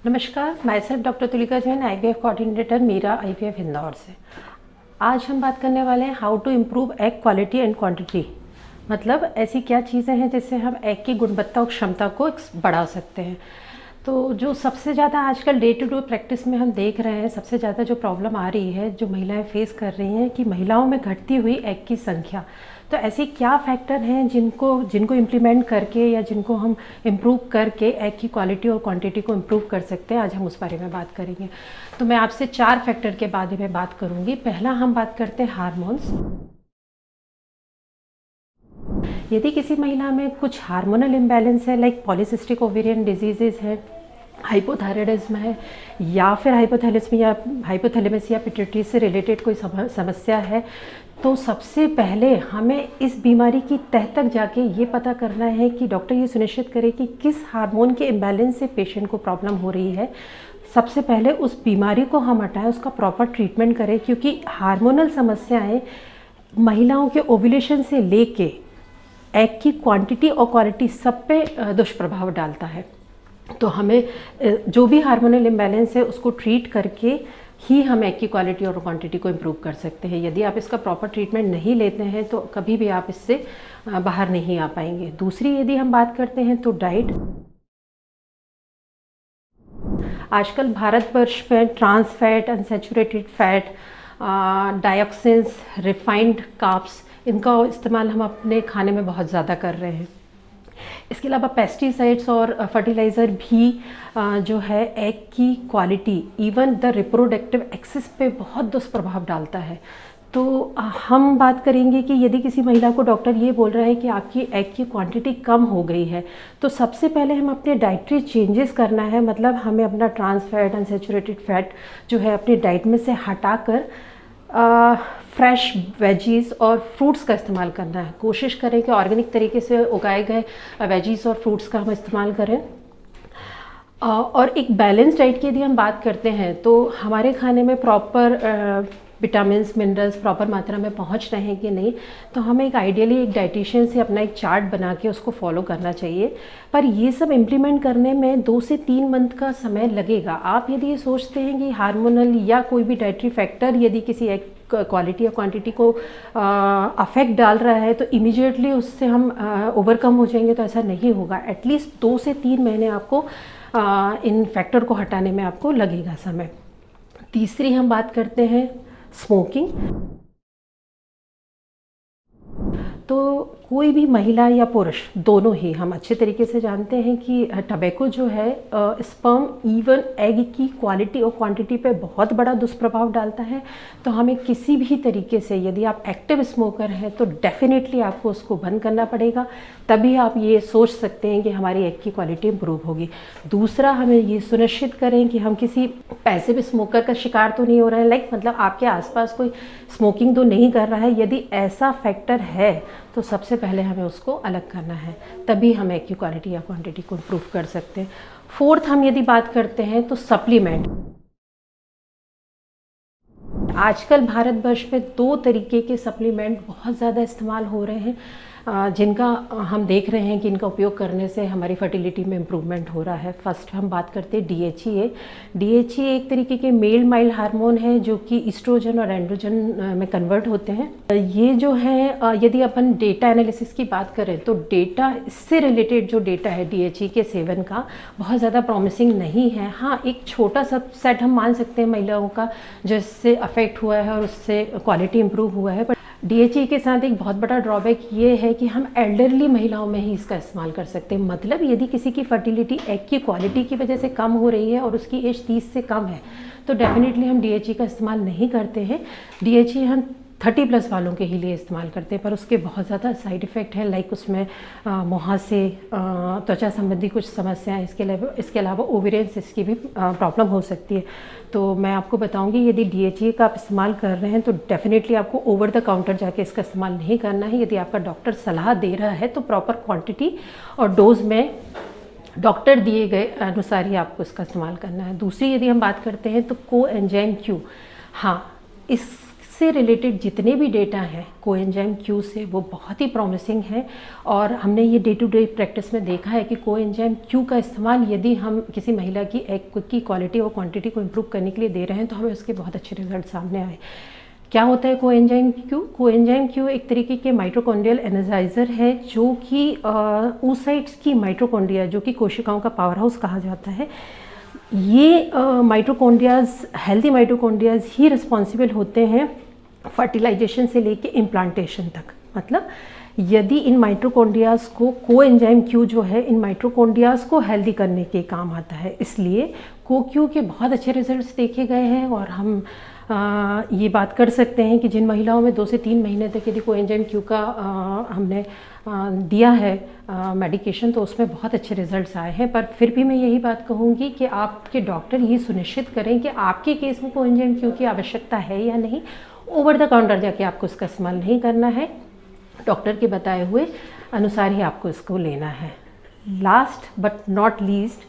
नमस्कार, मैं self doctor Tulika Jain, IVF coordinator Meera IVF Indore से। आज हम बात करने वाले हैं how to improve egg quality and quantity. मतलब ऐसी क्या चीज़ें हैं जिससे हम एग की गुणवत्ता और क्षमता को बढ़ा सकते हैं। तो जो सबसे ज़्यादा आजकल डे टू डे प्रैक्टिस में हम देख रहे हैं, सबसे ज़्यादा जो प्रॉब्लम आ रही है, जो महिलाएं फेस कर रही हैं कि महिलाओं में घटती हुई एग की संख्या। तो ऐसे क्या फैक्टर हैं जिनको इम्प्लीमेंट करके या जिनको हम इम्प्रूव करके एग की क्वालिटी और क्वांटिटी को इम्प्रूव कर सकते हैं, आज हम उस बारे में बात करेंगे। तो मैं आपसे 4 फैक्टर के बारे में बात करूँगी। पहला हम बात करते हैं हार्मोन्स। यदि किसी महिला में कुछ हार्मोनल इम्बैलेंस है, लाइक पॉलीसिस्टिक ओवेरियन डिजीजेज है, हाइपोथायराइडिज्म है, या फिर हाइपोथैलेमस या पिट्यूटरी से रिलेटेड कोई समस्या है, तो सबसे पहले हमें इस बीमारी की तह तक जाके ये पता करना है कि डॉक्टर ये सुनिश्चित करे कि किस हार्मोन के इम्बैलेंस से पेशेंट को प्रॉब्लम हो रही है। सबसे पहले उस बीमारी को हम हटाएं, उसका प्रॉपर ट्रीटमेंट करें, क्योंकि हार्मोनल समस्याएं महिलाओं के ओव्यूलेशन से लेके एग की क्वांटिटी और क्वालिटी सब पे दुष्प्रभाव डालता है। तो हमें जो भी हार्मोनल इम्बैलेंस है उसको ट्रीट करके ही हम एग की क्वालिटी और क्वांटिटी को इम्प्रूव कर सकते हैं। यदि आप इसका प्रॉपर ट्रीटमेंट नहीं लेते हैं तो कभी भी आप इससे बाहर नहीं आ पाएंगे। दूसरी यदि हम बात करते हैं तो डाइट। आजकल भारतवर्ष में trans fat, unsaturated fat, dioxins, refined carbs, इनका इस्तेमाल हम अपने खाने में बहुत ज़्यादा कर रहे हैं। इसके अलावा पेस्टिसाइड्स और फर्टिलाइज़र भी जो है एग की quality, even the reproductive axis पे बहुत दुष्प्रभाव डालता है। तो हम बात करेंगे कि यदि किसी महिला को डॉक्टर ये बोल रहा है कि आपकी एग की क्वांटिटी कम हो गई है, तो सबसे पहले हम अपने डाइटरी चेंजेस करना है। मतलब हमें अपना ट्रांस फैट, अनसैचुरेटेड फैट जो है अपनी डाइट में से हटाकर फ्रेश वेजीज और फ्रूट्स का इस्तेमाल करना है। कोशिश करें कि ऑर्गेनिक तरीके से उगाए गए वेजीज और फ्रूट्स का हम इस्तेमाल करें। और एक बैलेंस डाइट की यदि हम बात करते हैं तो हमारे खाने में प्रॉपर विटामिन्स, मिनरल्स प्रॉपर मात्रा में पहुंच रहे हैं कि नहीं, तो हमें एक आइडियली एक डाइटिशियन से अपना एक चार्ट बना के उसको फॉलो करना चाहिए। पर ये सब इम्प्लीमेंट करने में 2 से 3 मंथ का समय लगेगा। आप यदि ये सोचते हैं कि हार्मोनल या कोई भी डाइटरी फैक्टर यदि किसी एग क्वालिटी या क्वांटिटी को अफेक्ट डाल रहा है तो इमीडिएटली उससे हम ओवरकम हो जाएंगे, तो ऐसा नहीं होगा। एटलीस्ट 2 से 3 महीने आपको इन फैक्टर को हटाने में आपको लगेगा समय। तीसरी हम बात करते हैं स्मोकिंग। तो कोई भी महिला या पुरुष दोनों ही, हम अच्छे तरीके से जानते हैं कि टबैको जो है स्पर्म इवन एग की क्वालिटी और क्वांटिटी पे बहुत बड़ा दुष्प्रभाव डालता है। तो हमें किसी भी तरीके से, यदि आप एक्टिव स्मोकर हैं तो डेफिनेटली आपको उसको बंद करना पड़ेगा, तभी आप ये सोच सकते हैं कि हमारी एग की क्वालिटी इम्प्रूव होगी। दूसरा, हमें ये सुनिश्चित करें कि हम किसी पैसिव स्मोकर का शिकार तो नहीं हो रहे हैं, लाइक मतलब आपके आसपास कोई स्मोकिंग तो नहीं कर रहा है। यदि ऐसा फैक्टर है तो सबसे पहले हमें उसको अलग करना है, तभी हम एग की क्वालिटी या क्वांटिटी को इम्प्रूव कर सकते हैं। फोर्थ, हम यदि बात करते हैं तो सप्लीमेंट। आजकल भारतवर्ष में 2 तरीके के सप्लीमेंट बहुत ज़्यादा इस्तेमाल हो रहे हैं, जिनका हम देख रहे हैं कि इनका उपयोग करने से हमारी फर्टिलिटी में इम्प्रूवमेंट हो रहा है। फर्स्ट हम बात करते हैं DHEA। DHEA एक तरीके के मेल माइल्ड हार्मोन है जो कि ईस्ट्रोजन और एंड्रोजन में कन्वर्ट होते हैं। ये जो है, यदि अपन डेटा एनालिसिस की बात करें तो डेटा, इससे रिलेटेड जो डेटा है DHEA के सेवन का, बहुत ज़्यादा प्रॉमिसिंग नहीं है। हाँ, एक छोटा सबसेट हम मान सकते हैं महिलाओं का जिससे अफेक्ट हुआ है और उससे क्वालिटी इम्प्रूव हुआ है। DHEA के साथ एक बहुत बड़ा ड्रॉबैक ये है कि हम एल्डरली महिलाओं में ही इसका इस्तेमाल कर सकते हैं। मतलब यदि किसी की फर्टिलिटी एग की क्वालिटी की वजह से कम हो रही है और उसकी एज 30 से कम है, तो डेफिनेटली हम DHEA का इस्तेमाल नहीं करते हैं। DHEA हम 30+ वालों के ही लिए इस्तेमाल करते हैं, पर उसके बहुत ज़्यादा साइड इफ़ेक्ट हैं, लाइक उसमें मुहासे, त्वचा संबंधी कुछ समस्याएं, इसके अलावा ओवेरियन सिस्ट की भी प्रॉब्लम हो सकती है। तो मैं आपको बताऊंगी, यदि DHEA का आप इस्तेमाल कर रहे हैं तो डेफिनेटली आपको ओवर द काउंटर जाके इसका इस्तेमाल नहीं करना है। यदि आपका डॉक्टर सलाह दे रहा है तो प्रॉपर क्वांटिटी और डोज में डॉक्टर दिए गए अनुसार ही आपको इसका इस्तेमाल करना है। दूसरी यदि हम बात करते हैं तो कोएंजाइम Q, हाँ, इस से रिलेटेड जितने भी डेटा हैं कोएंजाइम क्यू से, वो बहुत ही प्रॉमिसिंग है। और हमने ये डे टू डे प्रैक्टिस में देखा है कि कोएंजाइम क्यू का इस्तेमाल यदि हम किसी महिला की एग की क्वालिटी और क्वांटिटी को इम्प्रूव करने के लिए दे रहे हैं तो हमें उसके बहुत अच्छे रिजल्ट सामने आए। क्या होता है कोएंजाइम क्यू? कोएंजाइम क्यू एक तरीके के माइटोकॉन्ड्रियल एनर्जाइजर है जो कि oocytes की माइटोकॉन्ड्रिया, जो कि कोशिकाओं का पावर हाउस कहा जाता है, ये माइटोकॉन्ड्रियाज, हेल्दी माइटोकॉन्ड्रियाज ही रिस्पॉन्सिबल होते हैं फर्टिलाइजेशन से लेके इम्प्लांटेशन तक। मतलब यदि इन माइटोकॉन्ड्रियाज को कोएंजाइम क्यू जो है इन माइटोकॉन्ड्रियाज को हेल्दी करने के काम आता है, इसलिए कोक्यू के बहुत अच्छे रिजल्ट्स देखे गए हैं। और हम ये बात कर सकते हैं कि जिन महिलाओं में 2 से 3 महीने तक यदि कोएंजाइम क्यू का हमने दिया है मेडिकेशन, तो उसमें बहुत अच्छे रिजल्ट्स आए हैं। पर फिर भी मैं यही बात कहूँगी कि आपके डॉक्टर ये सुनिश्चित करें कि आपके केस में कोएंजाइम क्यू की आवश्यकता है या नहीं। ओवर द काउंटर जाके आपको इसका इस्तेमाल नहीं करना है, डॉक्टर के बताए हुए अनुसार ही आपको इसको लेना है। Last but not least,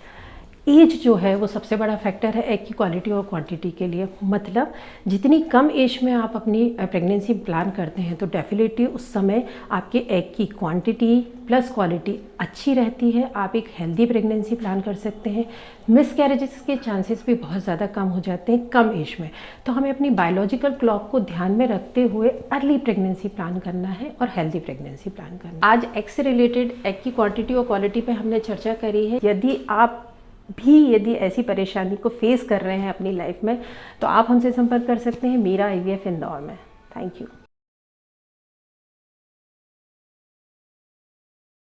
as जो है वो सबसे बड़ा फैक्टर है एग की क्वालिटी और क्वांटिटी के लिए। मतलब जितनी कम एज में आप अपनी प्रेगनेंसी प्लान करते हैं तो डेफिनेटली उस समय आपके एग की क्वांटिटी प्लस क्वालिटी अच्छी रहती है, आप एक हेल्दी प्रेगनेंसी प्लान कर सकते हैं। मिसकैरेजेस के चांसेस भी बहुत ज़्यादा कम हो जाते हैं कम एज में। तो हमें अपनी बायोलॉजिकल क्लॉक को ध्यान में रखते हुए अर्ली प्रेगनेंसी प्लान करना है और हेल्दी प्रेगनेंसी प्लान करना है। आज एग से रिलेटेड एग की क्वांटिटी और क्वालिटी पे हमने चर्चा करी है। यदि ऐसी परेशानी को फेस कर रहे हैं अपनी लाइफ में, तो आप हमसे संपर्क कर सकते हैं मीरा IVF इंदौर में। Thank you.